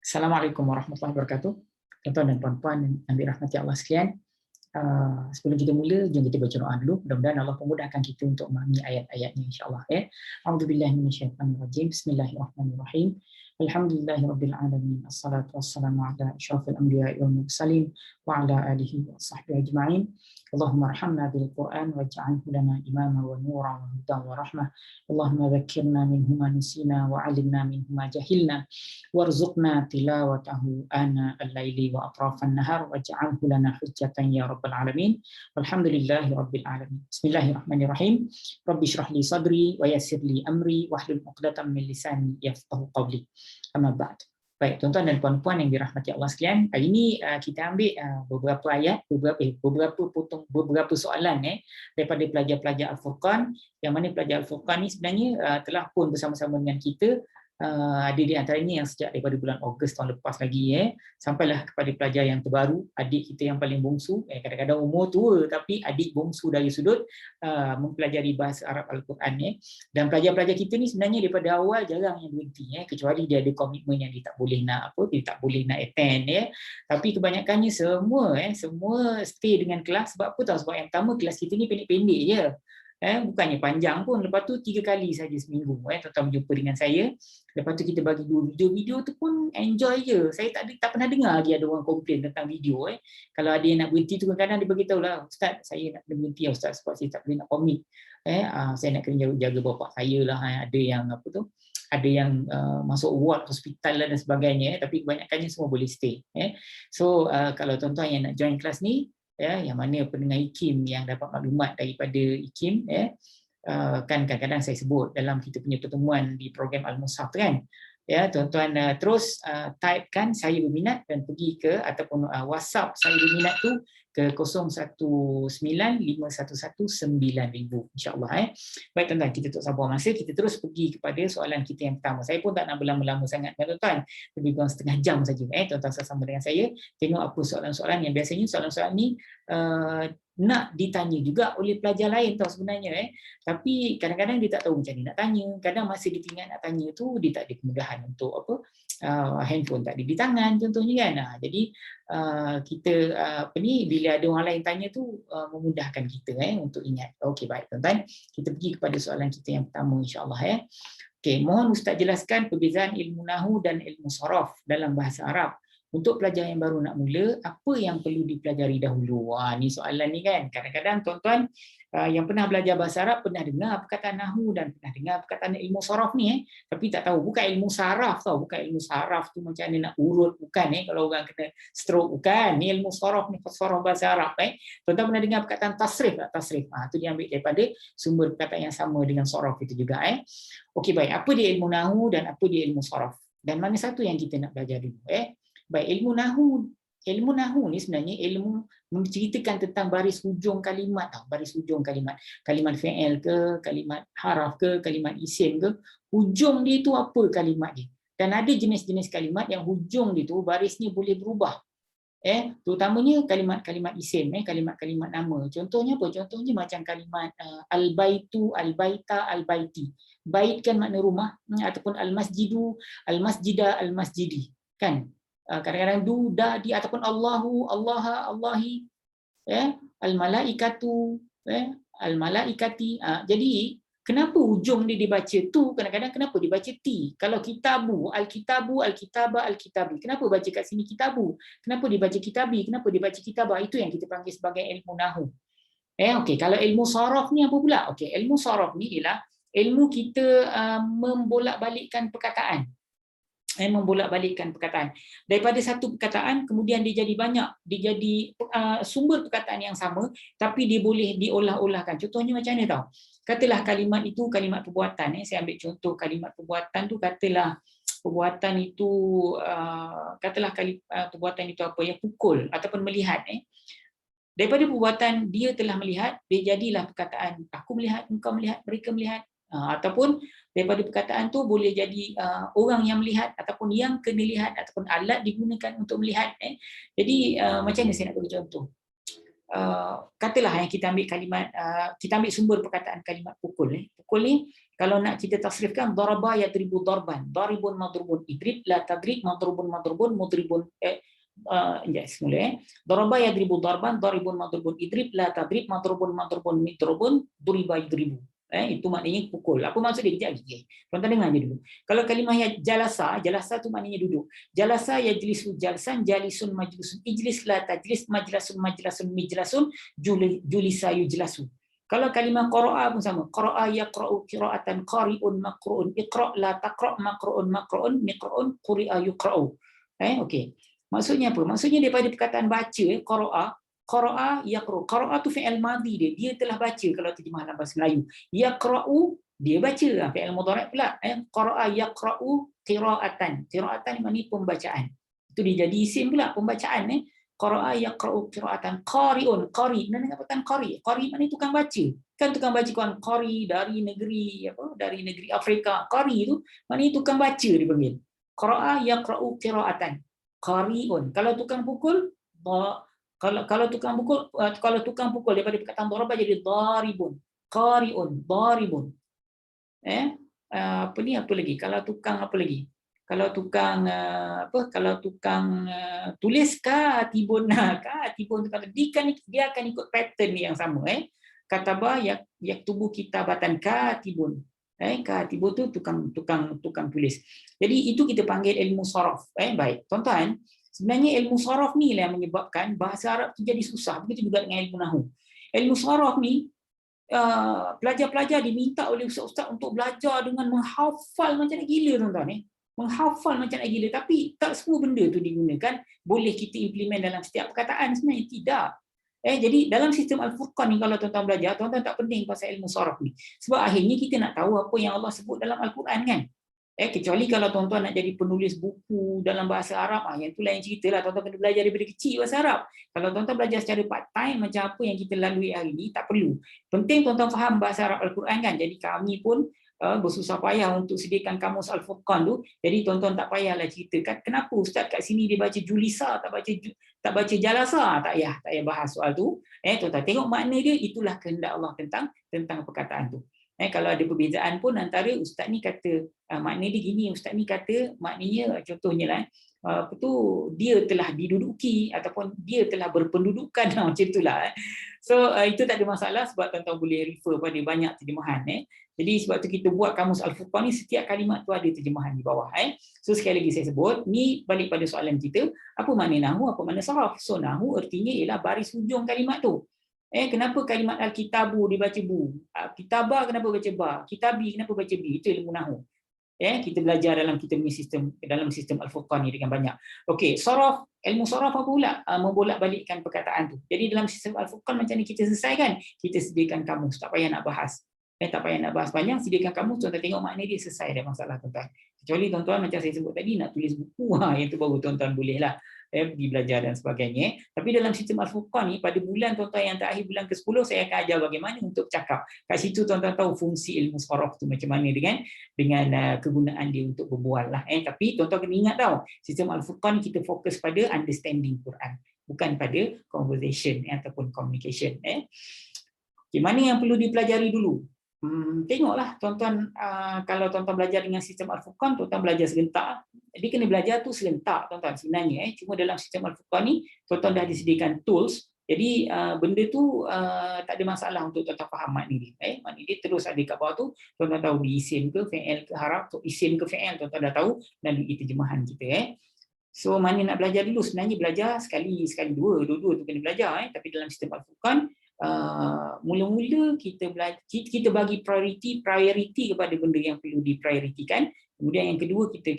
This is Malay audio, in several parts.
Assalamualaikum warahmatullahi wabarakatuh. Tuan-tuan dan puan-puan yang dirahmati Allah sekalian. Sebelum kita mula, jom kita baca doa dulu. Mudah-mudahan Allah memudahkan kita untuk memahami ayat-ayatnya insya-Allah ya. A'udzubillahi minasyaitonirrajim. Bismillahirrahmanirrahim. Alhamdulillahirabbil alamin. Assalatu wassalamu ala asyrafil anbiya'i wal mursalin wa ala alihi wa sahbihi ajma'in. Allahumma arhamna bil Qur'an waj'alhu lana imama wa nuran wa hudan wa rahmah. Allahumma dzakkirna minhu ma nasina wa 'allimna minhu ma jahilna warzuqna tilawatahu ana al-laili wa atrafan nahar waj'alhu lana hujjatan ya rabbal alamin. Walhamdulillahi rabbil alamin. Bismillahirrahmanirrahim. Rabbi shrah li sadri wa yassir li amri wahlul 'uqdatam min lisani yafqahu qawli. Amma ba'd. Baik, tuan-tuan dan puan-puan yang dirahmati Allah sekalian, hari ini kita ambil beberapa ayat, beberapa soalan daripada pelajar-pelajar Al-Furqan, yang mana pelajar Al-Furqan ni sebenarnya telah pun bersama-sama dengan kita. Ada di antaranya yang sejak daripada bulan Ogos tahun lepas lagi sampailah kepada pelajar yang terbaru, adik kita yang paling bongsu, kadang-kadang umur tua tapi adik bongsu dari sudut mempelajari bahasa Arab Al-Quran dan pelajar-pelajar kita ni sebenarnya daripada awal jarang yang berhenti kecuali dia ada komitmen yang dia tak boleh nak attend tapi kebanyakannya semua stay dengan kelas. Sebab apa tahu? Sebab yang pertama kelas kita ni pendek-pendek je. Bukannya panjang pun, lepas tu 3 kali saja seminggu tuan-tuan berjumpa dengan saya, lepas tu kita bagi 2 video tu pun enjoy je. Saya tak pernah dengar lagi ada orang komplain tentang video kalau ada yang nak berhenti tu kadang-kadang dia beritahu lah, Ustaz saya nak berhenti Ustaz sebab saya tak boleh nak komit, saya nak kena jaga bapak saya lah, ada yang ada yang masuk ward hospital lah dan sebagainya tapi kebanyakannya semua boleh stay so kalau tuan-tuan yang nak join kelas ni yang mana pendengar IKIM yang dapat maklumat daripada IKIM kan kadang-kadang saya sebut dalam kita punya pertemuan di program Al-Mushaf kan tuan-tuan terus typekan saya berminat dan pergi ke ataupun WhatsApp saya berminat tu ke 0195119000 insya-Allah Baik tuan-tuan, kita tak sabar masa, kita terus pergi kepada soalan kita yang pertama. Saya pun tak nak berlama-lama sangat tuan-tuan, lebih kurang setengah jam saja tuan-tuan sama dengan saya tengok apa soalan-soalan yang biasanya soalan-soalan ni nak ditanya juga oleh pelajar lain sebenarnya tapi kadang-kadang dia tak tahu macam mana nak tanya, kadang masa dia tinggal nak tanya tu dia tak ada kemudahan untuk handphone tak ada di tangan contohnya kan. Jadi kita bila ada orang lain tanya tu memudahkan kita untuk ingat. Okey baik tuan-tuan, kita pergi kepada soalan kita yang pertama insya-Allah Okey, mohon Ustaz jelaskan perbezaan ilmu nahwu dan ilmu saraf dalam bahasa Arab. Untuk pelajar yang baru nak mula, apa yang perlu dipelajari dahulu? Ni soalan ni kan. Kadang-kadang tuan-tuan yang pernah belajar bahasa Arab pernah dengar perkataan nahwu dan pernah dengar perkataan ilmu saraf ni tapi tak tahu bukan ilmu saraf bukan ilmu saraf tu macam mana nak urut, bukan kalau orang kena stroke, bukan. Ni ilmu saraf ni, saraf bahasa Arab Tuan-tuan pernah dengar perkataan tasrif tak? Tasrif tu diambil daripada sumber perkataan yang sama dengan saraf itu juga Okey baik, apa dia ilmu nahwu dan apa dia ilmu saraf? Dan mana satu yang kita nak belajar dulu Baik, ilmu nahwu ni sebenarnya ilmu menceritakan tentang baris hujung kalimat baris hujung kalimat fi'il ke, kalimat haraf ke, kalimat isim ke, hujung dia tu apa kalimat dia. Dan ada jenis-jenis kalimat yang hujung dia tu barisnya boleh berubah. Terutamanya kalimat-kalimat isim, kalimat-kalimat nama. Contohnya apa? Contohnya macam kalimat al-baitu, al-baita, al-baiti. Bait kan makna rumah ataupun al-masjidu, al-masjida, al-masjidi. Kan? Kadang-kadang du, da, di ataupun Allahu, Allaha, Allahi, al-malaikatu, al-malaikati. Jadi kenapa hujung dia dibaca tu? Kadang-kadang kenapa dibaca ti? Kalau kitabu, al-kitabu, al-kitaba, al-kitabi. Kenapa baca kat sini kitabu? Kenapa dibaca kitabi? Kenapa dibaca kitabah? Itu yang kita panggil sebagai ilmu nahwu. Okey, kalau ilmu saraf ni apa pula? Okey, ilmu saraf ni ialah ilmu kita membolak-balikkan perkataan. Membolak-balikkan perkataan daripada satu perkataan kemudian dia jadi banyak, dia jadi sumber perkataan yang sama tapi dia boleh diolah-olahkan. Contohnya macam mana tahu? Katalah kalimat itu kalimat perbuatan saya ambil contoh kalimat perbuatan tu, katalah perbuatan itu perbuatan itu apa pukul ataupun melihat daripada perbuatan dia telah melihat, dia jadilah perkataan aku melihat, engkau melihat, mereka melihat. Ataupun daripada perkataan tu boleh jadi orang yang melihat ataupun yang kena lihat ataupun alat digunakan untuk melihat Jadi macam mana saya nak bagi contoh? Katalah yang kita ambil kalimat kita ambil sumber perkataan kalimat pukul Pukul ni Kalau nak kita tasrifkan, daraba yadribu darban, daribun madrubun, idrib la tadrib, madrubun madrubun, mudribun semula. Daraba yadribu darban, daribun madrubun, idrib la tadrib, madrubun madrubun, midrubun, duriba yudribu. Itu maknanya pukul. Apa maksud dia? Kejap lagi. Tuan-tuan dengar je dulu. Kalau kalimah jalasa, jalasa tu maknanya duduk. Jalasa yajlisu jalsan, jalisun majlisun, ijlis la tajlis, majlasun majlasun, mijlasun, julisa yujlasu. Kalau kalimah qara'a pun sama. Qara'a yaqra'u qira'atan, qari'un maqru'un, iqra' la taqra' maqru'un maqru'un, miqra'un quri'a yuqra'u. Okey. Maksudnya apa? Maksudnya daripada perkataan baca, qara'a yaqra'u. Qara'a tu fi'il madhi dia. Dia telah baca kalau terjemah dalam bahasa Melayu. Yaqra'u dia baca, fi'il mudhari' pula. Qara'a yaqra'u qira'atan. Qira'atan maknanya pembacaan. Itu dia jadi isim pula, pembacaan. Qara'a yaqra'u qira'atan, qari'un, qari. Mana katakan qari? Qari maknanya tukang baca. Kan tukang baca Quran, qari dari negeri dari negeri Afrika. Qari itu maknanya tukang baca dipanggil. Qara'a yaqra'u qira'atan, qari'un. Kalau tukang pukul, kalau tukang pukul daripada perkataan daraba jadi daribun, qari'un, daribun. Apa lagi? Kalau tukang apa lagi? Kalau tukang tulis katibun, katibun dia akan ikut pattern yang sama. Kataba yaktubu kitabatan katibun. Katibun tu tukang tulis. Jadi itu kita panggil ilmu saraf. Baik, tuan-tuan, sebenarnya ilmu saraf ni lah yang menyebabkan bahasa Arab tu jadi susah. Begitu juga dengan ilmu nahwu. Ilmu saraf ni pelajar-pelajar diminta oleh ustaz-ustaz untuk belajar dengan menghafal macam nak gila, tuan-tuan. Menghafal macam nak gila, tapi tak semua benda tu digunakan boleh kita implement dalam setiap perkataan, sebenarnya tidak. Jadi dalam sistem Al-Furqan ni, kalau tuan-tuan belajar, tuan-tuan tak penting pasal ilmu saraf ni, sebab akhirnya kita nak tahu apa yang Allah sebut dalam Al-Quran kan. Kecuali kalau tuan-tuan nak jadi penulis buku dalam bahasa Arab, yang tu lain cerita lah, tuan-tuan kena belajar daripada kecil bahasa Arab. Kalau tuan-tuan belajar secara part time macam apa yang kita lalui hari ni, tak perlu. Penting tuan-tuan faham bahasa Arab Al-Quran kan. Jadi kami pun bersusah payah untuk sediakan kamus Al-Furqan tu. Jadi tuan-tuan tak payahlah ceritakan kenapa ustaz kat sini dia baca julisa, tak baca jalasa, tak payah bahas soal tu. Tuan-tuan tengok makna dia, itulah kehendak Allah tentang perkataan tu. Kalau ada perbezaan pun antara ustaz ni kata makna dia gini, ustaz ni kata maknanya contohnya lah dia telah diduduki ataupun dia telah berpendudukan macam itulah. So itu tak ada masalah sebab tuan-tuan boleh refer pada banyak terjemahan. Jadi sebab tu kita buat kamus Al-Furqan ni, setiap kalimat tu ada terjemahan di bawah. So sekali lagi saya sebut, ni balik pada soalan kita, apa makna nahwu, apa makna saraf? So nahwu artinya ialah baris hujung kalimat tu. Kenapa kalimat al-kitabu dibaca bu? Kitabah kenapa baca ba? Kitabi kenapa baca bi? Itu ilmu nahwu. Kita belajar dalam kita punya sistem Al-Furqan ni dengan banyak. Okey, saraf, ilmu saraf apa pula? Membolak-balikkan perkataan tu. Jadi dalam sistem Al-Furqan macam ni kita selesaikan, kita sediakan kamus, tak payah nak bahas. Tak payah nak bahas panjang, sediakan kamus, tuan-tuan tengok makna dia, selesai dah masalah tuan-tuan. Kecuali tuan-tuan macam saya sebut tadi nak tulis buku, yang tu baru tuan-tuan bolehlah pergi belajar dan sebagainya. Tapi dalam sistem Al-Furqan ni, pada bulan tuan-tuan yang terakhir bulan ke-10, saya akan ajar bagaimana untuk cakap. Kat situ tuan-tuan tahu fungsi ilmu saraf tu macam mana dengan kegunaan dia untuk berbual lah. Tapi tuan-tuan kena ingat tau, sistem Al-Furqan kita fokus pada understanding Quran, bukan pada conversation ataupun communication. Mana yang perlu dipelajari dulu? Tengoklah tuan-tuan, kalau tuan-tuan belajar dengan sistem Al-Furqan, tuan-tuan belajar serentak. Dia kena belajar tu serentak tuan-tuan sebenarnya. Cuma dalam sistem Al-Furqan ni, tuan-tuan dah disediakan tools. Jadi benda tu tak ada masalah untuk tuan-tuan faham makna dia. Makna dia terus ada kat bawah tu, tuan-tuan tahu di isim ke fi'il ke haraf, isim ke fi'il, tuan-tuan dah tahu melalui terjemahan kita. So mana nak belajar dulu? Sebenarnya belajar sekali dua tu kena belajar. Tapi dalam sistem Al-Furqan, mula-mula kita bagi priority kepada benda yang perlu diprioritikan. Kemudian yang kedua kita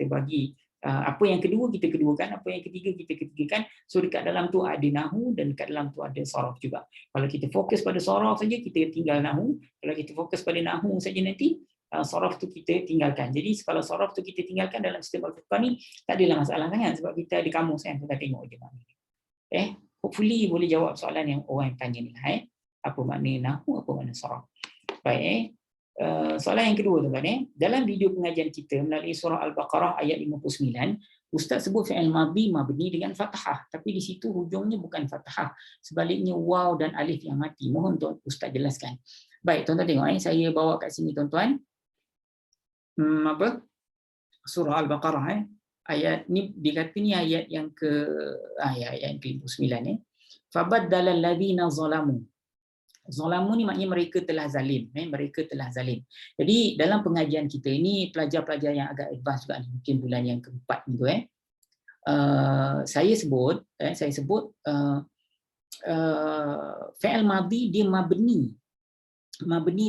bagi apa yang kedua kita keduakan, apa yang ketiga kita ketigakan. So dekat dalam tu ada nahwu dan dekat dalam tu ada saraf juga. Kalau kita fokus pada saraf saja, kita tinggal nahwu. Kalau kita fokus pada nahwu saja, nanti saraf tu kita tinggalkan. Jadi kalau saraf tu kita tinggalkan dalam sistem Al-Furqan ni, tak adalah masalah sangat sebab kita ada kamus kan, kita tengok je mana. Hopefully boleh jawab soalan yang orang tanya ni. Apa makna nahwu, apa makna saraf. Baik. Soalan yang kedua tuan-tuan, dalam video pengajian kita melalui surah Al-Baqarah ayat 59, Ustaz sebut fi'il madhi mabni dengan fathah, tapi di situ hujungnya bukan fathah, sebaliknya waw dan alif yang mati. Mohon tuan Ustaz jelaskan. Baik, tuan-tuan tengok saya bawa kat sini tuan-tuan. Apa? Surah Al-Baqarah ayat ni dikata ni ayat yang ayat yang ke-9 Fabaddala alladhina zalamu. Zalamu ni maknanya mereka telah zalim, mereka telah zalim. Jadi dalam pengajian kita ini pelajar-pelajar yang agak advance juga mungkin bulan yang keempat ni saya sebut fi'il madhi dia mabni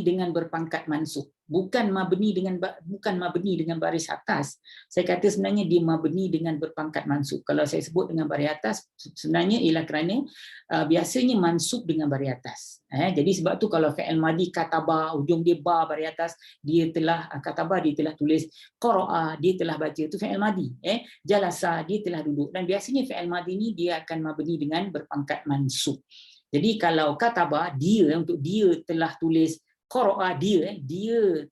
dengan berpangkat mansub, bukan mabni dengan baris atas. Saya kata sebenarnya dia mabni dengan berpangkat mansub. Kalau saya sebut dengan baris atas sebenarnya ialah kerana biasanya mansub dengan baris atas. Jadi sebab tu kalau fi'il madhi kataba, ujung dia ba baris atas, dia telah kataba, dia telah tulis, qara'a dia telah baca, itu fi'il madhi. Jalasa dia telah duduk, dan biasanya fi'il madhi ni dia akan mabni dengan berpangkat mansub. Jadi kalau kataba dia, untuk dia telah tulis, qara'a dia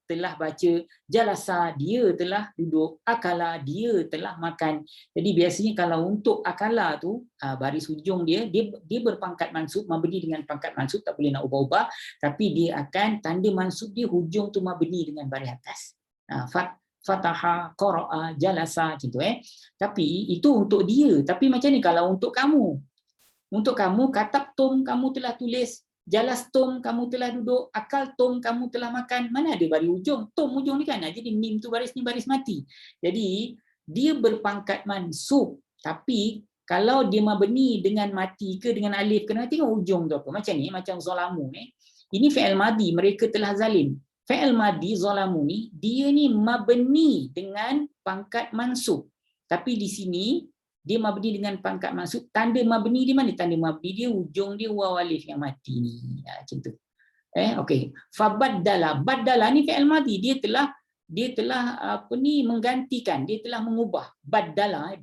telah baca, jalasa dia telah duduk, akala dia telah makan. Jadi biasanya kalau untuk akala tu baris hujung dia berpangkat mansub, mabni dengan pangkat mansub, tak boleh nak ubah-ubah, tapi dia akan tanda mansub dia hujung tu mabni dengan baris atas. Fataha, qara'a, jalasa gitu Tapi itu untuk dia. Tapi macam ni kalau untuk kamu? Untuk kamu, katabtum kamu telah tulis, jalastum kamu telah duduk, akaltum kamu telah makan. Mana ada baris ujung? Tum ujung ni kan. Jadi mim tu baris ni baris mati. Jadi dia berpangkat mansub. Tapi kalau dia mabni dengan mati ke dengan alif, kena tengok ujung tu apa. Macam ni, macam zalamu ni. Ini fi'il madhi, mereka telah zalim. Fi'il madhi zalamu ni, dia ni mabni dengan pangkat mansub. Tapi di sini dia mabni dengan pangkat mansub. Tanda mabni di mana? Tanda mabni dia ujung dia waw alif yang mati ni. Macam tu. Okey. Fabaddala. Baddala ni fi'il madhi. Dia telah menggantikan, dia telah mengubah. Baddala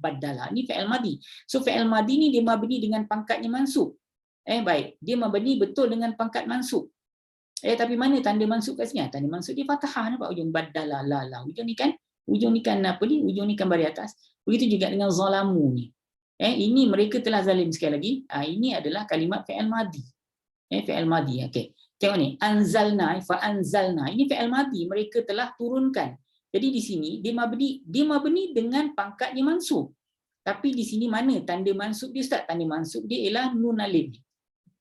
ni fi'il madhi. So fi'il madhi ni dia mabni dengan pangkatnya mansub. Baik. Dia mabni betul dengan pangkat mansub. Tapi mana tanda mansub kat sini? Tanda mansub dia fathah, nampak ujung baddala la. Ujung ni kan apa ni? Ujung ni kan baris atas. Begitu juga dengan zalamu ni. Ini mereka telah zalim sekali lagi. Ini adalah kalimat fi'il madhi. Fi'il madhi. Okey. Tengok ni, anzalna, fa anzalna. Ini fi'il madhi, mereka telah turunkan. Jadi di sini dia mabni dengan pangkatnya mansub. Tapi di sini mana tanda mansub dia Ustaz? Tanda mansub dia ialah nun alif.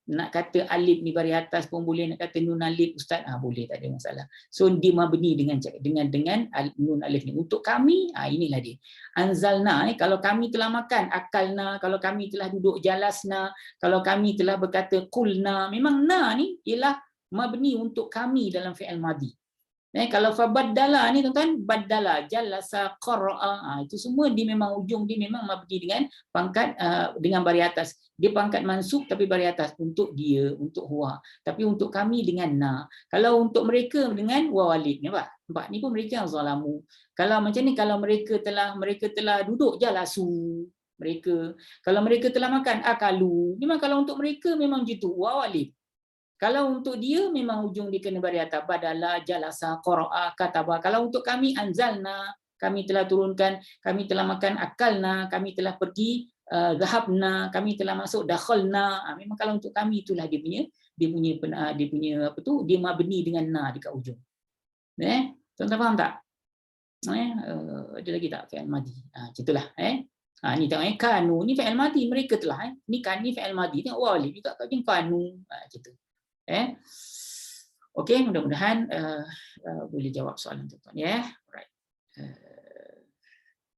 Nak kata alif ni baris atas pun boleh, nak kata nun alif Ustaz, boleh, tak ada masalah. So dia mabni dengan nun alif ni. Untuk kami, inilah dia. Anzalna, kalau kami telah makan, akalna, kalau kami telah duduk, jalasna, kalau kami telah berkata qulna. Memang na ni ialah mabni untuk kami dalam fi'il madhi. Kalau fabaddala ni tuan-tuan, baddala, jalasa, qara'a, itu semua dia memang ujung dia memang mabni dengan pangkat dengan baris atas. Dia pangkat mansub tapi baris atas untuk dia, untuk huwa. Tapi untuk kami dengan na. Kalau untuk mereka dengan waw alif, nampak? Nampak ni pun mereka yang zalamu. Kalau macam ni, kalau mereka telah duduk, jalasu mereka. Kalau mereka telah makan, akalu. Memang kalau untuk mereka memang gitu, waw alif. Kalau untuk dia memang ujung dia kena baris atas, badala, jalasa, qara'a, kataba. Kalau untuk kami, anzalna, kami telah turunkan, kami telah makan, akalna, kami telah pergi, zahabna, kami telah masuk, dakhalna. Memang kalau untuk kami itulah dia punya apa tu? Dia mabni dengan na dekat ujung. Tuan-tuan faham tak? Ada lagi tak fi'il madhi? Itulah. Ni tengok kanu, ni fi'il madhi, mereka telah. Ni kan ni fi'il madhi, tengok wali juga kat ujung kanu. Gitu. Okey, mudah-mudahan boleh jawab soalan tuan-tuan ya. Alright.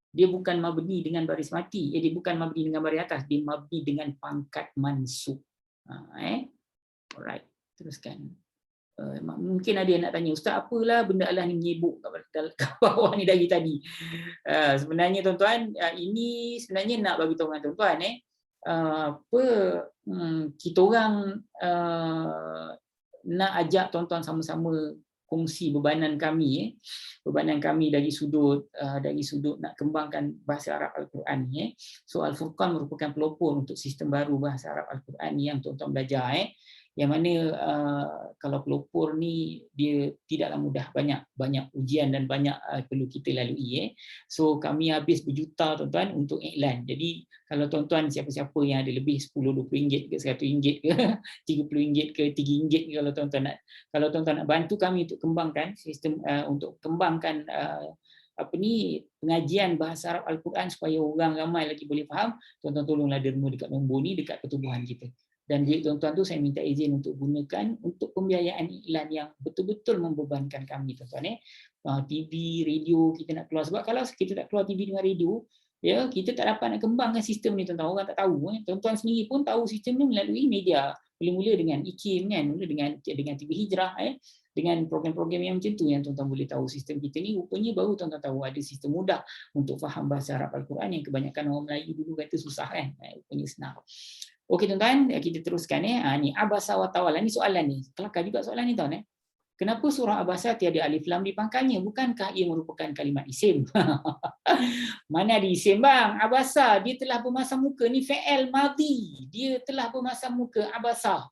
Dia bukan mabni dengan baris mati, dia bukan mabni dengan baris atas, dia mabni dengan pangkat mansub. Alright, teruskan. Mungkin ada yang nak tanya, Ustaz, apalah benda Allah ni menyibuk kat bawah ni dari tadi. Sebenarnya tuan-tuan, ini sebenarnya nak bagi tahu dengan tuan-tuan kita orang nak ajak tuan-tuan sama-sama kongsi bebanan kami dari sudut nak kembangkan bahasa Arab Al-Quran ni. So Al-Furqan merupakan pelopor untuk sistem baru bahasa Arab Al-Quran yang tuan-tuan belajar yang mana kalau pelopor ni dia tidaklah mudah, banyak ujian dan banyak perlu kita lalui. So kami habis berjuta tuan-tuan untuk iklan. Jadi kalau tuan-tuan siapa-siapa yang ada lebih 10, 20 ringgit ke, 100 ringgit ke, 30 ringgit ke, 3 ringgit ke, kalau tuan-tuan nak bantu kami untuk kembangkan sistem, untuk kembangkan pengajian bahasa Arab Al-Quran supaya orang ramai lagi boleh faham, tuan-tuan tolonglah derma dekat nombor ni, dekat pertubuhan kita. Dan duit tuan-tuan tu saya minta izin untuk gunakan untuk pembiayaan iklan yang betul-betul membebankan kami, tuan-tuan. TV, radio kita nak keluar. Sebab kalau kita tak keluar TV dengan radio, ya, kita tak dapat nak kembangkan sistem ni, tuan-tuan. Orang tak tahu. Tuan-tuan sendiri pun tahu sistem ni melalui media. Mula-mula dengan IKIM kan, mula dengan TV Hijrah, dengan program-program yang macam tu yang tuan-tuan boleh tahu sistem kita ni. Rupanya baru tuan-tuan tahu ada sistem mudah untuk faham bahasa Arab Al-Quran yang kebanyakan orang Melayu dulu kata susah kan. Rupanya senang. Okey tuan-tuan, kita teruskan ni abasa wa tawalla, ni soalan ni. Kelakar juga soalan ni tuan. Kenapa surah Abasa tiada alif lam di pangkalnya? Bukankah ia merupakan kalimat isim? Mana ada isim bang? Abasa, dia telah bermasam muka, ni fi'il madhi. Dia telah bermasam muka abasa.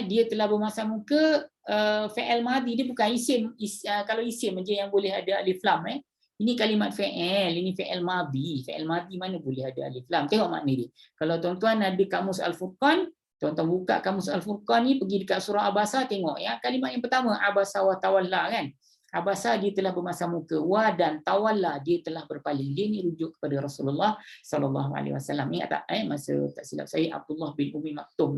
Dia telah bermasam muka fi'il madhi, dia bukan isim. Kalau isim aja yang boleh ada alif lam. Ini kalimat fi'il, ini fi'il madhi. Fi'il madhi mana boleh ada alif lam? Tengok makna dia. Kalau tuan-tuan ada kamus Al-Furqan, tuan-tuan buka kamus Al-Furqan ni, pergi dekat surah Abasa, tengok ya, kalimat yang pertama Abasa wa tawalla kan. Abasa dia telah bermasam muka, wa dan tawalla dia telah berpaling. Dia ni rujuk kepada Rasulullah sallallahu alaihi wasallam. Ingat tak masa tak silap saya Abdullah bin Ummi Maktum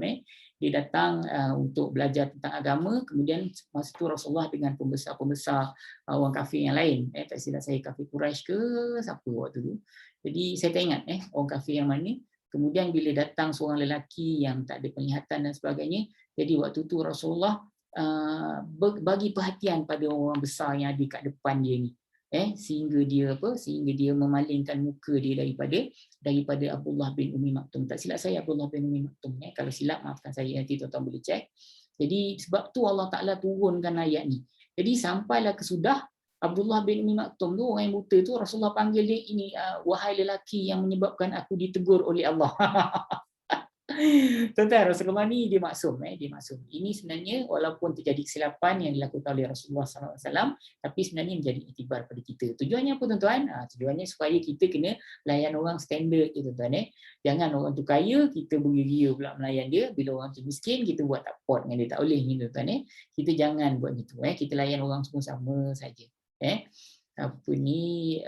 dia datang untuk belajar tentang agama, kemudian masa tu Rasulullah dengan pembesar-pembesar orang kafir yang lain, tak silap saya kafir Quraisy ke siapa waktu tu. Jadi saya tak ingat orang kafir yang mana. Kemudian bila datang seorang lelaki yang tak ada penglihatan dan sebagainya, jadi waktu tu Rasulullah bagi perhatian pada orang besar yang ada kat depan dia ni, sehingga dia memalingkan muka dia daripada Abdullah bin Ummi Maktum. Tak silap saya Abdullah bin Ummi Maktum. Kalau silap maafkan saya, nanti tuan-tuan boleh cek. Jadi sebab tu Allah Taala turunkan ayat ni. Jadi sampailah kesudah Abdullah bin Ummi Maktum tu, orang yang buta tu, Rasulullah panggil dia, ini wahai lelaki yang menyebabkan aku ditegur oleh Allah. Tuan-tuan, Rasulullah ni dia maksum. Dia maksum. Ini sebenarnya walaupun terjadi kesilapan yang dilakukan oleh Rasulullah SAW, tapi sebenarnya menjadi iktibar pada kita. Tujuannya apa tuan-tuan? Tujuannya supaya kita kena layan orang standard je tuan-tuan. Jangan orang tu kaya, kita bergeria pula melayan dia. Bila orang tu miskin, kita buat tak pot dengan dia. Tak boleh ni tuan-tuan. Kita jangan buat gitu. Kita layan orang semua sama saja. Apa ni...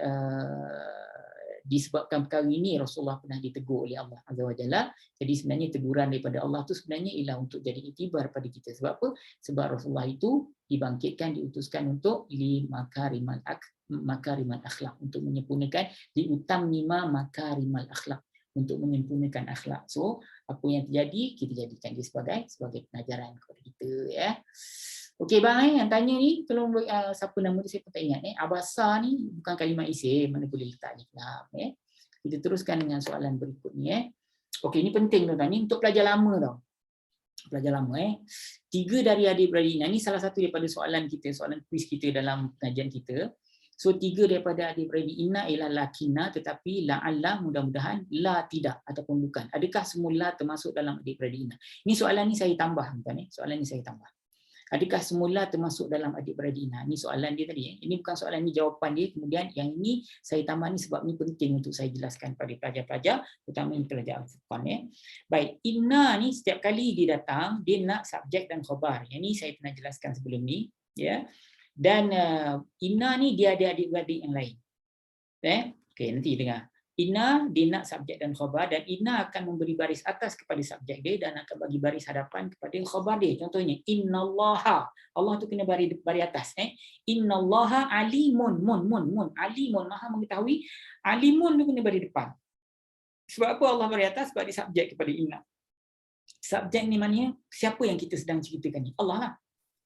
disebabkan perkara ini Rasulullah pernah ditegur oleh Allah Azza wa Jalla. Jadi sebenarnya teguran daripada Allah tu sebenarnya ialah untuk jadi iktibar pada kita. Sebab apa? Sebab Rasulullah itu dibangkitkan, diutuskan untuk makarimal akhlak, untuk menyempurnakan diutammima makarimal akhlak, untuk menyempurnakan akhlak. So apa yang terjadi kita jadikan dia sebagai pengajaran kepada kita ya. Okey bang, yang tanya ni tolong siapa nama dia saya pun tak ingat. Abasa ni bukan kalimat isim, mana boleh letak alif lam. Kita teruskan dengan soalan berikutnya. Okey, ini penting tuan-tuan, ni untuk pelajar lama tau. Pelajar lama 3 dari adik-beradik ni salah satu daripada soalan kita, soalan kuis kita dalam pengajian kita. So 3 daripada adik-beradik, inna ialah lakina, tetapi la'alla mudah-mudahan, la tidak ataupun bukan. Adakah semula termasuk dalam adik-beradik inna? Ini soalan ni saya tambah tuan-tuan. Soalan ni saya tambah. Adakah semula termasuk dalam adik-beradik? Ini soalan dia tadi. Ini bukan soalan ni, jawapan dia. Kemudian yang ini saya tambah ni sebab ni penting untuk saya jelaskan pada pelajar-pelajar, terutama pelajar Al-Furqan. Baik, inna ni setiap kali dia datang, dia nak subjek dan khabar. Yang ni saya pernah jelaskan sebelum ni. Ya. Dan inna ni dia ada adik-beradik yang lain. Okey, nanti dengar. Inna dia nak subjek dan khabar, dan inna akan memberi baris atas kepada subjek dia dan akan bagi baris hadapan kepada khabar dia. Contohnya innallaha, Allah tu kena baris atas. Innallaha alimun, alimun, maha mengetahui. Alimun tu kena baris depan. Sebab apa Allah baris atas? Sebab dia subjek kepada inna. Subjek ni maknanya siapa yang kita sedang ceritakan ni? Allah lah.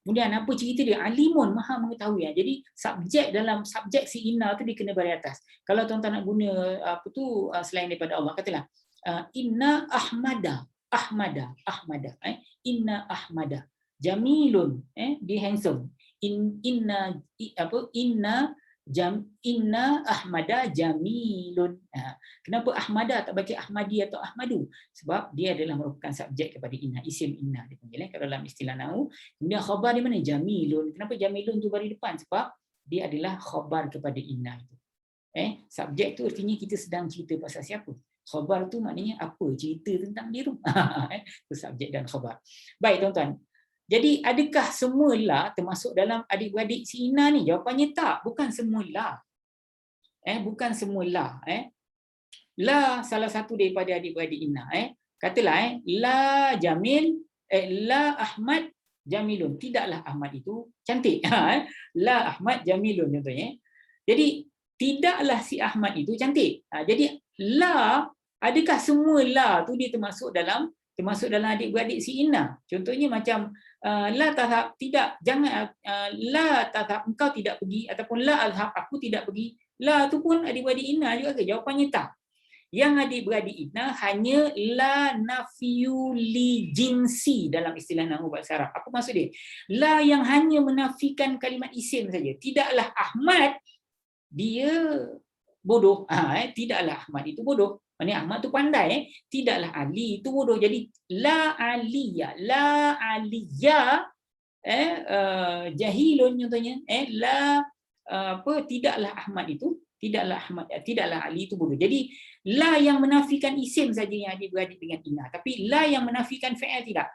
Kemudian apa cerita dia? Alimun, maha mengetahui. Jadi subjek dalam subjek si inna tu dia kena baris atas. Kalau tuan-tuan nak guna apa tu selain daripada Allah, katalah inna ahmada, inna ahmada jamilun, dia handsome. Inna Inna Ahmada jamilun. Kenapa Ahmada tak baca Ahmadi atau Ahmadu? Sebab dia adalah merupakan subjek kepada inna, isim inna dipanggil kalau dalam istilah nahwu. Kemudian khabar di mana? Jamilun. Kenapa jamilun tu baris depan? Sebab dia adalah khabar kepada inna itu. Subjek tu artinya kita sedang cerita pasal siapa. Khabar tu maknanya apa? Cerita tentang dia tu. Itu subjek dan khabar. Baik tuan-tuan. Jadi adakah semua la termasuk dalam adik-beradik si Ina ni? Jawapannya tak, bukan semua la. Bukan semua la. La salah satu daripada adik-beradik Ina. Katalah la Jamil, la Ahmad Jamilun. Tidaklah Ahmad itu cantik. La Ahmad Jamilun contohnya. Jadi tidaklah si Ahmad itu cantik. Jadi la, adakah semua la tu dia termasuk dalam adik-beradik si Ina? Contohnya macam la tazhab, tidak, jangan, la tazhab, engkau tidak pergi, ataupun la azhab, aku tidak pergi. La tu pun adik-beradik Ina juga ke? Jawapannya tak. Yang adik-beradik Ina hanya la nafiyu li jinsi dalam istilah nahwu bahasa Arab. Apa maksud dia? La yang hanya menafikan kalimat isim saja. Tidaklah Ahmad dia bodoh. Tidaklah Ahmad itu bodoh. Maksudnya Ahmad tu pandai. Tidaklah Ali itu bodoh. Jadi la aliyah, jahilun contohnya. Tidaklah Ahmad itu, tidaklah Ali itu bodoh. Jadi la yang menafikan isim saja yang adik-beradik dengan Ina. Tapi la yang menafikan fi'il tidak.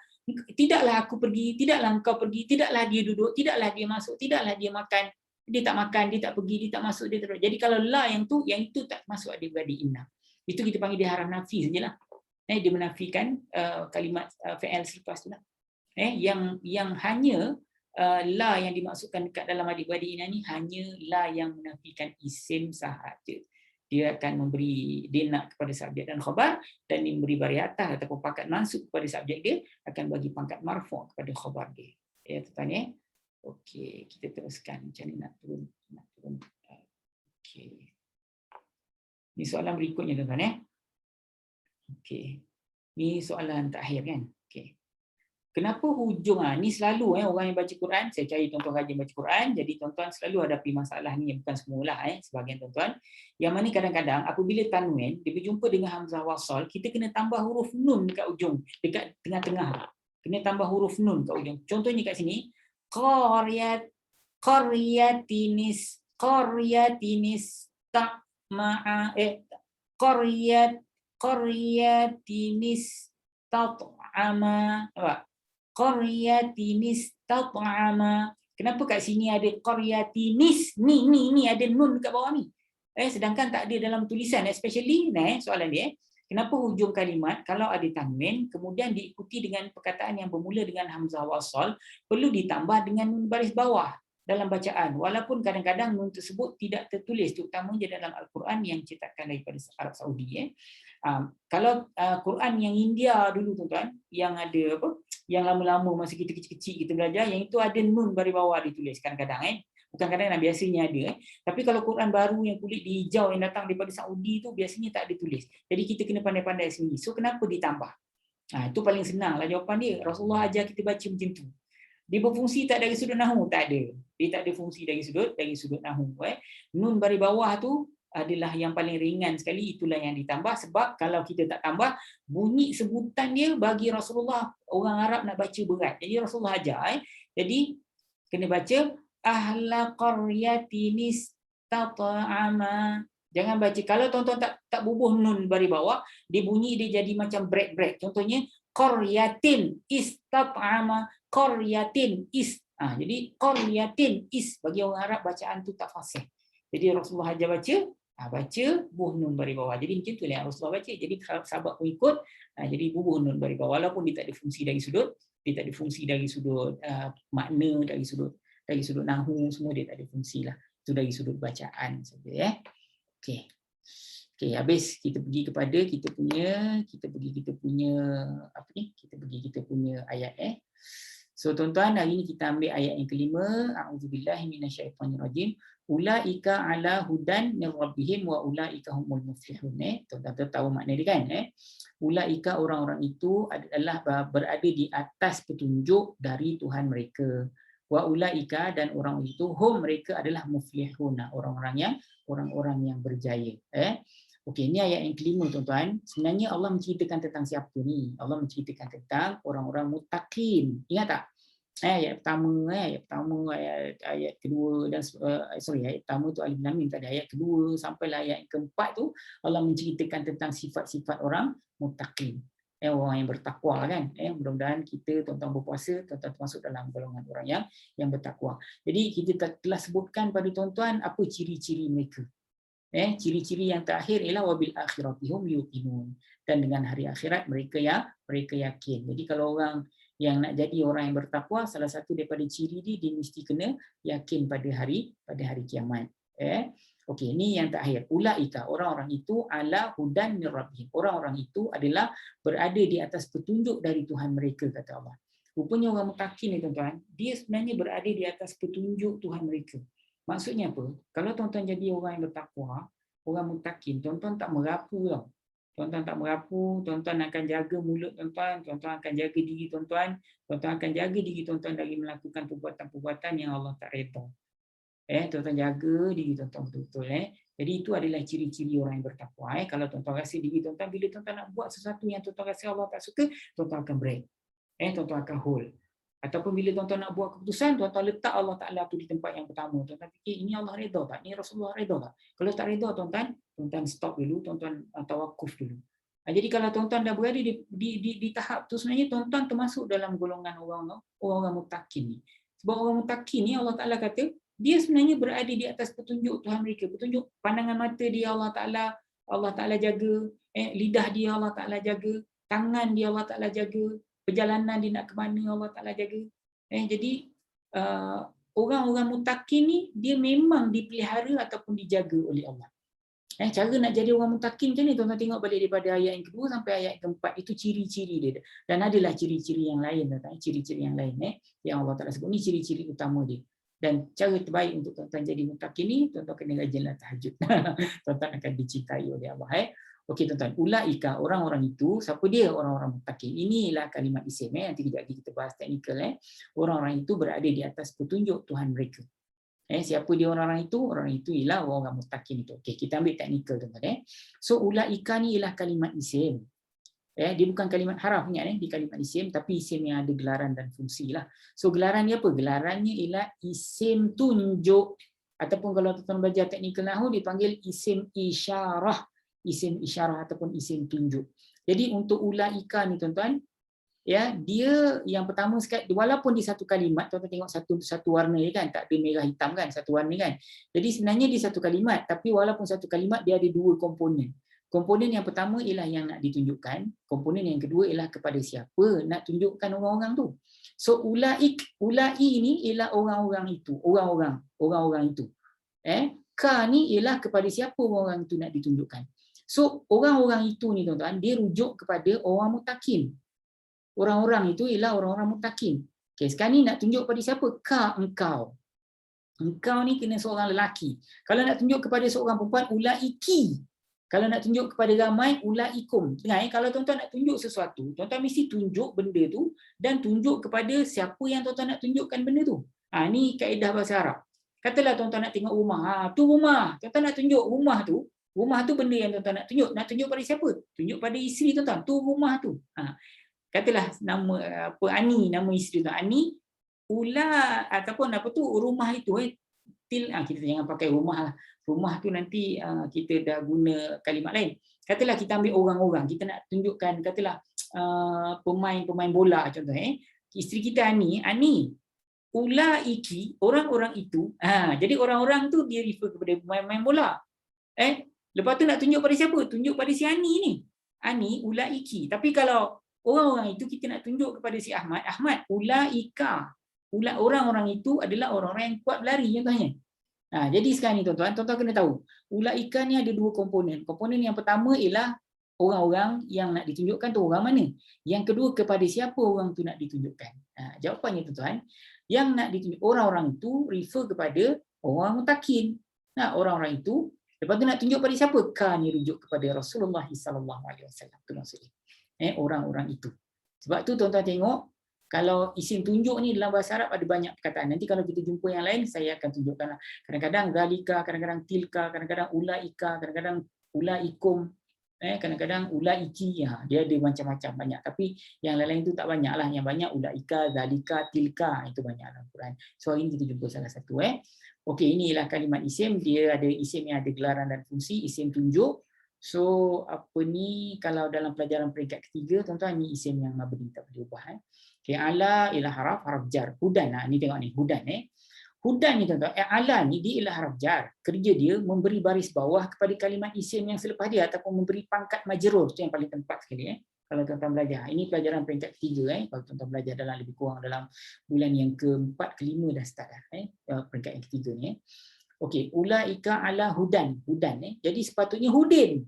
Tidaklah aku pergi, tidaklah engkau pergi, tidaklah dia duduk, tidaklah dia masuk, tidaklah dia makan. Dia tak makan, dia tak pergi, dia tak masuk, dia terus. Jadi kalau la yang itu tak masuk adik-beradik Ina. Itu kita panggil dia haraf nafi sajalah. Dia menafikan kalimat fi'il selepas tu lah. Yang hanya la yang dimaksudkan dekat dalam adik-beradik Ina ni hanya la yang menafikan isim sahaja. Dia akan memberi, dia nak kepada subjek dan khabar, dan dia memberi baris atas ataupun pangkat mansub kepada subjek dia, akan bagi pangkat marfu' kepada khabar dia. Ya, tuan-tuan. Okey, kita teruskan. Macam ni nak turun. Okey. Ini soalan berikutnya tuan-tuan. Okey. Ini soalan terakhir kan? Okey. Kenapa hujung ni selalu orang yang baca Quran, saya cari tuan-tuan rajin baca Quran, jadi tuan-tuan selalu hadapi masalah ni, bukan semualah sebahagian tuan-tuan. Yang mana kadang-kadang apabila tanwin dia berjumpa dengan hamzah wasal, kita kena tambah huruf nun dekat ujung, dekat tengah-tengah. Kena tambah huruf nun kat ujung. Contohnya kat sini, qaryatinis qaryatinis tat'ama. Apa? Qaryatinis tat'ama. Kenapa kat sini ada qaryatinis? Ni ada nun kat bawah ni. Sedangkan tak ada dalam tulisan, especially soalan dia. Kenapa hujung kalimat kalau ada tanwin kemudian diikuti dengan perkataan yang bermula dengan hamzah wasal perlu ditambah dengan nun baris bawah dalam bacaan, walaupun kadang-kadang nun tersebut tidak tertulis, terutamanya dalam Al-Quran yang cetakan daripada Arab Saudi. Kalau Quran yang India dulu tuan-tuan, yang ada yang lama-lama masa kita kecil-kecil kita belajar, yang itu ada nun baris bawah ditulis kadang-kadang. Bukan kadang-kadang, biasanya ada. Tapi kalau Quran baru yang kulit hijau yang datang daripada Saudi tu biasanya tak ada tulis. Jadi kita kena pandai-pandai sendiri. So kenapa ditambah? Itu paling senang lah jawapan dia. Rasulullah ajar kita baca macam tu. Dia berfungsi tak dari sudut nahwu? Tak ada. Dia tak ada fungsi dari sudut nahwu. Nun baris bawah tu adalah yang paling ringan sekali, itulah yang ditambah. Sebab kalau kita tak tambah, bunyi sebutan dia bagi Rasulullah, orang Arab nak baca berat. Jadi Rasulullah ajar. Jadi kena baca ahla qaryatinis tat'ama. Jangan baca, kalau tuan-tuan tak bubuh nun baris bawah, dia bunyi dia jadi macam break. Contohnya qaryatin istat'ama, qaryatin is. Jadi qaryatin is, bagi orang Arab bacaan tu tak fasih. Jadi Rasulullah ajar baca bubuh nun baris bawah. Jadi macam tu lah yang Rasulullah baca. Jadi sahabat pun ikut, jadi bubuh nun baris bawah, walaupun dia tak ada fungsi dari sudut, makna, dari sudut nahwu, semua dia tak ada fungsi lah. Itu dari sudut bacaan saja. Okey, habis kita pergi kepada kita punya ayat. So tuan-tuan, hari ini kita ambil ayat yang kelima. A'udzubillahi minasyaitonirrajim. Ulaika ala hudan min rabbihim wa ulaika humul muflihun. Tuan-tuan tahu makna dia kan? Ulaika, orang-orang itu adalah berada di atas petunjuk dari Tuhan mereka. Wa ulaika, dan orang itu, hum, mereka adalah muflihuna, orang-orang yang berjaya. Okey, ini ayat yang kelima tuan-tuan. Sebenarnya Allah menceritakan tentang siapa ni? Allah menceritakan tentang orang-orang muttaqin. Ingat tak? Ayat pertama, ayat kedua dan ayat pertama tu Alif Lam Mim tadi, ayat kedua sampai ayat yang keempat tu Allah menceritakan tentang sifat-sifat orang muttaqin. Orang yang bertakwa kan. Mudah-mudahan kita tuan-tuan berpuasa, tuan-tuan termasuk dalam golongan orang yang bertakwa. Jadi kita telah sebutkan pada tuan-tuan apa ciri-ciri mereka. Ciri-ciri yang terakhir ialah wabil akhiratihum yuqinun, dan dengan hari akhirat mereka yakin. Jadi kalau orang yang nak jadi orang yang bertakwa, salah satu daripada ciri dia mesti kena yakin pada hari kiamat. Okey, ini yang terakhir. Ulaika, orang-orang itu ala hudan mir rabbihim. Orang-orang itu adalah berada di atas petunjuk dari Tuhan mereka, kata Allah. Rupanya orang muttaqin ni tuan-tuan, dia sebenarnya berada di atas petunjuk Tuhan mereka. Maksudnya apa? Kalau tuan-tuan jadi orang yang bertakwa, orang muttaqin, tuan-tuan tak merapu tau. Tuan-tuan tak merapu, tuan-tuan akan jaga mulut tuan-tuan, tuan-tuan akan jaga diri tuan-tuan, tuan-tuan akan jaga diri tuan-tuan dari melakukan perbuatan-perbuatan yang Allah tak redha. Tuan-tuan jaga diri tuan-tuan betul-betul. Jadi itu adalah ciri-ciri orang yang bertakwa. Kalau tuan-tuan rasa diri tuan-tuan, bila tuan-tuan nak buat sesuatu yang tuan-tuan rasa Allah tak suka, tuan-tuan akan break. Tuan-tuan akan hold. Ataupun bila tuan-tuan nak buat keputusan, tuan-tuan letak Allah Ta'ala tu di tempat yang pertama. Tuan-tuan fikir, ini Allah redha tak? Ini Rasulullah redha tak? Kalau tak redha, tuan-tuan stop dulu, tuan-tuan tawakuf dulu. Jadi kalau tuan-tuan dah berada di tahap tu, sebenarnya tuan-tuan termasuk dalam golongan orang muttaqin ni. Sebab orang muttaqin ni, Allah Ta'ala kata, dia sebenarnya berada di atas petunjuk Tuhan mereka. Petunjuk pandangan mata dia Allah Ta'ala jaga. Lidah dia Allah Ta'ala jaga. Tangan dia Allah Ta'ala jaga. Perjalanan dia nak ke mana Allah Ta'ala jaga. Jadi orang-orang muttaqin ni dia memang dipelihara ataupun dijaga oleh Allah. Cara nak jadi orang muttaqin macam ni, tuan-tuan tengok balik daripada ayat yang kedua sampai ayat keempat, itu ciri-ciri dia. Dan adalah ciri-ciri yang lain, ciri-ciri yang lain yang Allah Ta'ala sebut. Ni ciri-ciri utama dia. Dan cara terbaik untuk tuan-tuan jadi muttaqin ni, tuan-tuan kena rajinlah tahajud. Tuan-tuan akan dicintai oleh Allah. Okey tuan-tuan, ulaika, orang-orang itu, siapa dia orang-orang muttaqin? Inilah kalimat isim, nanti kejap lagi kita bahas teknikal. Orang-orang itu berada di atas petunjuk Tuhan mereka. Siapa dia orang-orang itu? Orang itu ialah orang muttaqin itu. Okey, kita ambil teknikal tuan-tuan. So ulaika ni ialah kalimat isim. Dia bukan kalimat haraf, ingat di kalimat isim, tapi isim yang ada gelaran dan fungsi lah. So gelaran dia apa? Gelarannya ialah isim tunjuk, ataupun kalau tuan-tuan belajar teknikal nahwu dipanggil isim isyarah. Isim isyarah ataupun isim tunjuk. Jadi untuk ulaika ni tuan-tuan, dia yang pertama sekali, walaupun di satu kalimat, tuan-tuan tengok satu warna kan, tak ada merah hitam kan, satu warna kan. Jadi sebenarnya di satu kalimat, tapi walaupun satu kalimat dia ada dua komponen. Komponen yang pertama ialah yang nak ditunjukkan, komponen yang kedua ialah kepada siapa nak tunjukkan orang-orang tu. So ulai ini ialah orang-orang itu, orang-orang itu. Ka ni ialah kepada siapa orang itu nak ditunjukkan. So orang-orang itu ni tuan-tuan, dia rujuk kepada orang muttaqin. Orang-orang itu ialah orang-orang muttaqin. Okey, sekarang ni nak tunjuk kepada siapa? Ka, engkau. Engkau ni kena seorang lelaki. Kalau nak tunjuk kepada seorang perempuan, ulaiki. Kalau nak tunjuk kepada ramai, ulaikum. Dengar, kalau tuan-tuan nak tunjuk sesuatu, tuan-tuan mesti tunjuk benda tu dan tunjuk kepada siapa yang tuan-tuan nak tunjukkan benda tu. Ni kaedah bahasa Arab. Katalah tuan-tuan nak tengok rumah. Tu rumah. Tuan-tuan nak tunjuk rumah tu. Rumah tu benda yang tuan-tuan nak tunjuk. Nak tunjuk pada siapa? Tunjuk pada isteri tuan-tuan. Tu rumah tu. Katalah nama Ani, nama isteri tuan. Ani, ataupun apa tu, rumah itu. Kita jangan pakai rumah lah. Rumah tu nanti kita dah guna kalimat lain. Katalah kita ambil orang-orang. Kita nak tunjukkan, katalah pemain bola contoh. Isteri kita Ani, ulaiki, orang-orang itu. Jadi orang-orang tu dia refer kepada pemain bola. Lepas tu nak tunjuk pada siapa? Tunjuk pada si Ani ni. Ani, ulaiki. Tapi kalau orang-orang itu kita nak tunjuk kepada si Ahmad, ulaika. Orang-orang itu adalah orang-orang yang kuat berlari contohnya. Jadi sekarang ni tuan-tuan kena tahu. Ulaika ni ada dua komponen. Komponen yang pertama ialah orang-orang yang nak ditunjukkan tu orang mana. Yang kedua, kepada siapa orang tu nak ditunjukkan. Jawapannya tuan-tuan, yang nak ditunjuk orang-orang itu refer kepada orang muttaqin. Orang-orang itu, lepas tu nak tunjuk pada siapa? Ka ni rujuk kepada Rasulullah sallallahu alaihi wasallam. Itu maksudnya. Orang-orang itu. Sebab tu tuan-tuan tengok, Kalau isim tunjuk ni dalam bahasa Arab ada banyak perkataan. Nanti kalau kita jumpa yang lain, saya akan tunjukkan. Kadang-kadang zalika, kadang-kadang tilka, kadang-kadang ulaika, kadang-kadang ulaikum, kadang-kadang ulaiki. Dia ada macam-macam banyak. Tapi yang lain-lain tu tak banyak lah. Yang banyak ulaika, zalika, tilka, itu banyak dalam Quran. So ini kita jumpa salah satu. Okey, inilah kalimat isim. Dia ada isim yang ada gelaran dan fungsi, isim tunjuk. So apa ni, kalau dalam pelajaran peringkat ketiga, tuan-tuan, ni isim yang mabni, tak boleh ubah. Okay, ala ialah haraf jar. Hudan, ni tengok ni, hudan. Hudan ni tuan-tuan, ala ni dia ialah haraf jar. Kerja dia memberi baris bawah kepada kalimat isim yang selepas dia ataupun memberi pangkat majrur. Itu yang paling tepat sekali. Kalau tuan-tuan belajar. Ini pelajaran peringkat ketiga. Kalau tuan-tuan belajar dalam lebih kurang dalam bulan yang keempat, kelima dah start dah. Peringkat yang ketiga ni. Okey, ulaika ala hudan. Hudan. Jadi sepatutnya hudin.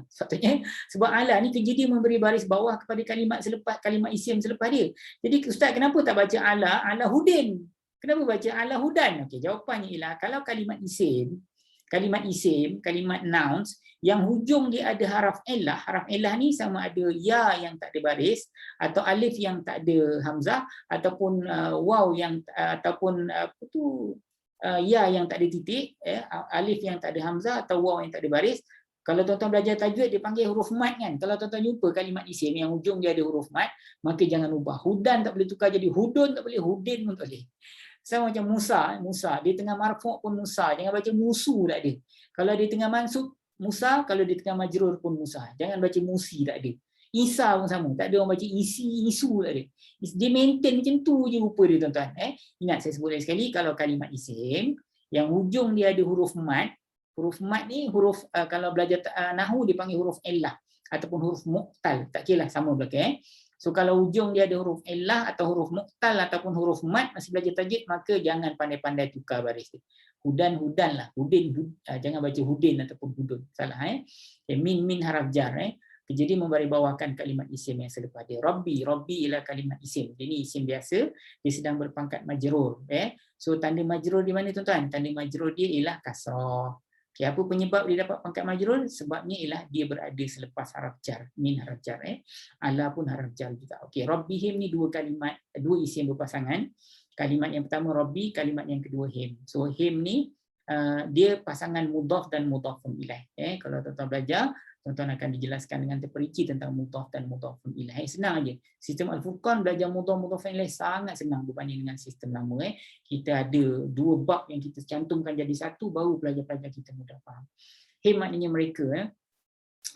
Sepatutnya, sebab ala ni kerja dia memberi baris bawah kepada kalimat selepas, kalimat isim selepas dia. Jadi ustaz, kenapa tak baca ala hudin? Kenapa baca ala hudan? Okey, jawapannya ialah kalau kalimat isim, kalimat nouns yang hujung dia ada haraf illah ni sama ada ya yang tak ada baris atau alif yang tak ada hamzah ataupun waw yang ataupun apa tu ya yang tak ada titik, alif yang tak ada hamzah atau waw yang tak ada baris. Kalau tuan-tuan belajar tajwid dia panggil huruf mat kan. Kalau tuan-tuan jumpa kalimat isim yang hujung dia ada huruf mat, maka jangan ubah. Hudan tak boleh tukar jadi hudun, tak boleh, hudin pun tak boleh. Sama macam Musa, dia tengah marfu' pun Musa, jangan baca musu tak ada. Kalau dia tengah mansub Musa, kalau dia tengah majrur pun Musa. Jangan baca musi, tak ada. Isa pun sama, tak ada orang baca isi, isu, tak ada. Dia maintain macam tu je rupa dia tuan-tuan. Ingat saya sebut lagi sekali, kalau kalimat isim yang hujung dia ada huruf mat ni huruf kalau belajar nahwu dia panggil huruf illah ataupun huruf muqtal, tak kira lah sama belakang. So kalau hujung dia ada huruf illah atau huruf muqtal ataupun huruf mat, masih belajar tajwid, maka jangan pandai-pandai tukar baris dia. Hudan lah, hudin, jangan baca hudin ataupun hudun, salah. Min haraf jar. Jadi memberi bawahkan kalimat isim yang selepas dia. Rabbi ialah kalimat isim. Jadi isim biasa, dia sedang berpangkat majrur. So tanda majrur di mana tuan-tuan? Tanda majrur dia ialah kasrah. Okay, apa penyebab dia dapat pangkat majrur? Sebabnya ialah dia berada selepas haraf jar. Min haraf jar. Ala pun haraf jar juga. Okey, Rabbihim ni dua kalimat, dua isim berpasangan. Kalimat yang pertama Rabbi, kalimat yang kedua him. So him ni dia pasangan mudhaf dan mudhafun ilaih. Kalau tuan-tuan belajar, tuan-tuan akan dijelaskan dengan terperinci tentang mudhaf dan mudhafun ilaih. Senang aja. Sistem Al-Furqan belajar mudhaf mudhafun ilaih sangat senang berbanding dengan sistem lama. Kita ada dua bab yang kita cantumkan jadi satu, baru pelajar-pelajar kita mudah faham. Him maknanya mereka.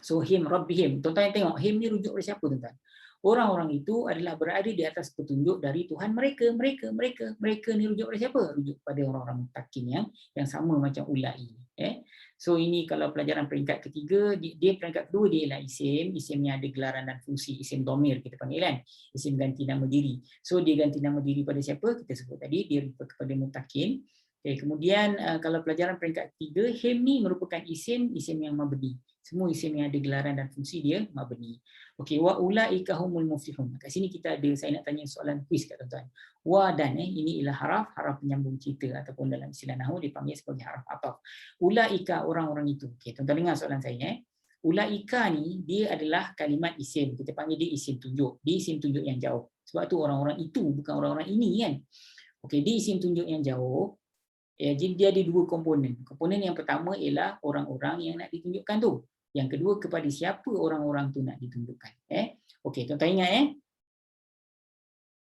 So him, Rabbihim. Tuan-tuan yang tengok, him ni rujuk dari siapa tuan-tuan? Orang-orang itu adalah berada di atas petunjuk dari Tuhan mereka. Mereka ni rujuk dari siapa? Rujuk pada orang-orang mutakin yang sama macam ulai. So ini kalau pelajaran peringkat ketiga, dia peringkat kedua dia ialah isim yang ada gelaran dan fungsi, isim domir kita panggil kan, isim ganti nama diri. So dia ganti nama diri pada siapa? Kita sebut tadi, dia kepada mutakin. Kemudian kalau pelajaran peringkat ketiga, him ni merupakan isim yang mabni. Semua isim yang ada gelaran dan fungsi dia mabni. Okey, wa ulaika humul muflihun. Kat sini kita ada, saya nak tanya soalan quiz kat tuan-tuan. Wa dan ini ialah haraf penyambung cerita ataupun dalam istilah nahwu dipanggil sebagai haraf ataf. Ulaika orang-orang itu. Okey, tuan-tuan dengar soalan saya. Ulaika ni dia adalah kalimat isim. Kita panggil dia isim tunjuk. Dia isim tunjuk yang jauh. Sebab tu orang-orang itu bukan orang-orang ini kan. Okey, dia isim tunjuk yang jauh. Jadi dia ada dua komponen. Komponen yang pertama ialah orang-orang yang nak ditunjukkan tu. Yang kedua, kepada siapa orang-orang tu nak ditunjukkan. Okey, tuan-tuan ingat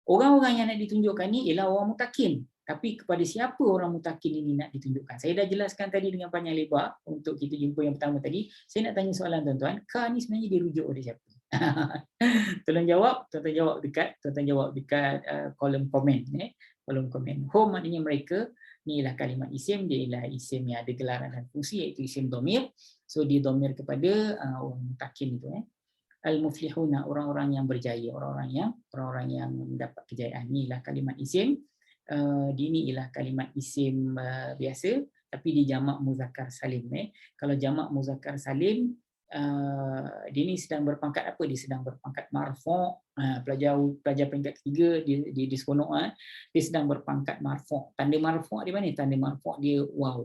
orang-orang yang nak ditunjukkan ni ialah orang mutakin. Tapi kepada siapa orang mutakin ini nak ditunjukkan? Saya dah jelaskan tadi dengan panjang lebar untuk kita jumpa yang pertama tadi. Saya nak tanya soalan tuan-tuan, ka ni sebenarnya dia rujuk oleh siapa? Tolong jawab, tuan-tuan jawab dekat kolom komen. Kolom komen. Home maknanya mereka. Ni ialah kalimat isim, dia ialah isim yang ada gelaran dan fungsi, iaitu isim domir. So dia domir kepada orang mutakin itu. Al-muflihuna, orang-orang yang berjaya, orang-orang yang mendapat kejayaan. Inilah kalimat isim. Ini ialah kalimat isim biasa, tapi dia jamak muzakkar salim. Kalau jamak muzakkar salim, dia ni sedang berpangkat apa? Dia sedang berpangkat marfu'. Pelajar peringkat ketiga dia seronok. Dia sedang berpangkat marfu'. Tanda marfu' di mana? Tanda marfu' dia waw.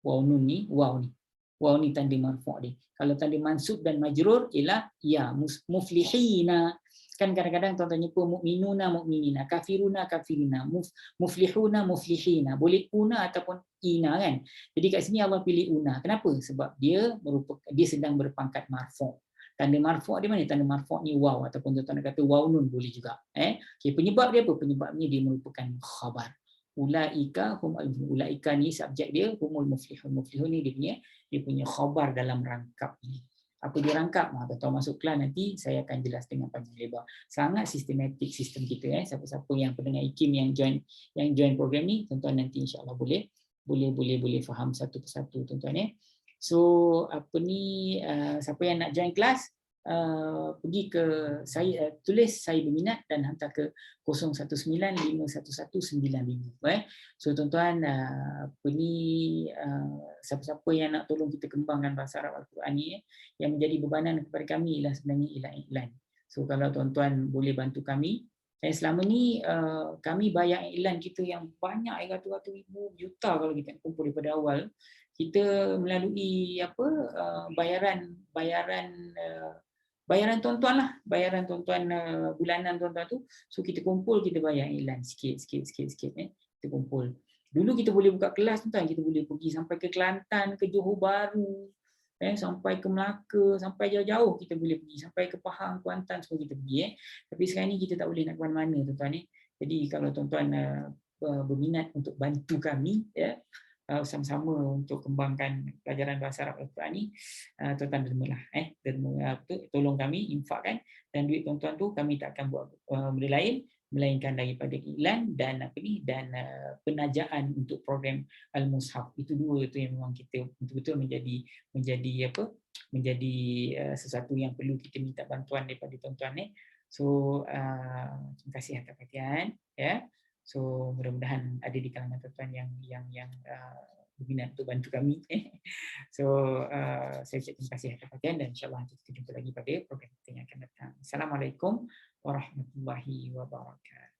Waw nun ni, waw ni. Waw ni tanda marfu' dia. Kalau tanda mansub dan majrur ialah ya, muflihina. kan kadang-kadang tuan-tuan jumpa mukminuna mukminina, kafiruna kafirina, muflihuna muflihina, boleh una ataupun ina kan. Jadi kat sini Allah pilih una. Kenapa? Sebab dia sedang berpangkat marfu'. Tanda marfu' di mana? Tanda marfu' ni waw ataupun tuan-tuan kata waw nun boleh juga. Okay, penyebab dia apa? Penyebabnya dia merupakan khabar. Ulaika ulaika ni subjek dia, humul muflihun. Muflihun ni dia punya khabar dalam rangkap ni. Apa dia rangkap? Tuan masuk kelas nanti saya akan jelas dengan panjang lebar. Sangat sistematik sistem kita. Siapa-siapa yang pendengar IKIM yang join program ni, tuan-tuan nanti insya-Allah boleh faham satu persatu tuan-tuan. So apa ni, siapa yang nak join kelas, pergi ke saya, tulis saya berminat dan hantar ke 0195111195. So tuan-tuan, apa ni, siapa-siapa yang nak tolong kita kembangkan bahasa Arab Al-Quran ni, yang menjadi bebanan kepada kami ialah sebenarnya iklan. So kalau tuan-tuan boleh bantu kami, selama ni kami bayar iklan kita yang banyak, ratus-ratus ribu, juta kalau kita kumpul daripada awal, kita melalui apa, bayaran tuan-tuan lah, bayaran tuan-tuan bulanan tuan-tuan tu. So kita kumpul, kita bayar iklan sikit. Kita kumpul. Dulu kita boleh buka kelas tuan-tuan, kita boleh pergi sampai ke Kelantan, ke Johor Bahru, sampai ke Melaka, sampai jauh-jauh kita boleh pergi, sampai ke Pahang, Kuantan, semua kita pergi. Tapi sekarang ni kita tak boleh nak ke mana-mana tuan-tuan. Jadi kalau tuan-tuan berminat untuk bantu kami, sama-sama untuk kembangkan pelajaran bahasa Arab Al-Quran ni, tuan-tuan dermalah, tolong kami infakkan, dan duit tuan-tuan tu kami tak akan buat benda lain melainkan daripada iklan dan penajaan untuk program Al-Mushaf. Itu dua tu yang memang kita betul-betul menjadi sesuatu yang perlu kita minta bantuan daripada tuan-tuan. So terima kasih atas perhatian, ya. So mudah-mudahan ada di kalangan tuan-tuan yang berminat untuk bantu kami. So saya ucap terima kasih atas perhatian dan insya-Allah kita jumpa lagi pada program kita yang akan datang. Assalamualaikum warahmatullahi wabarakatuh.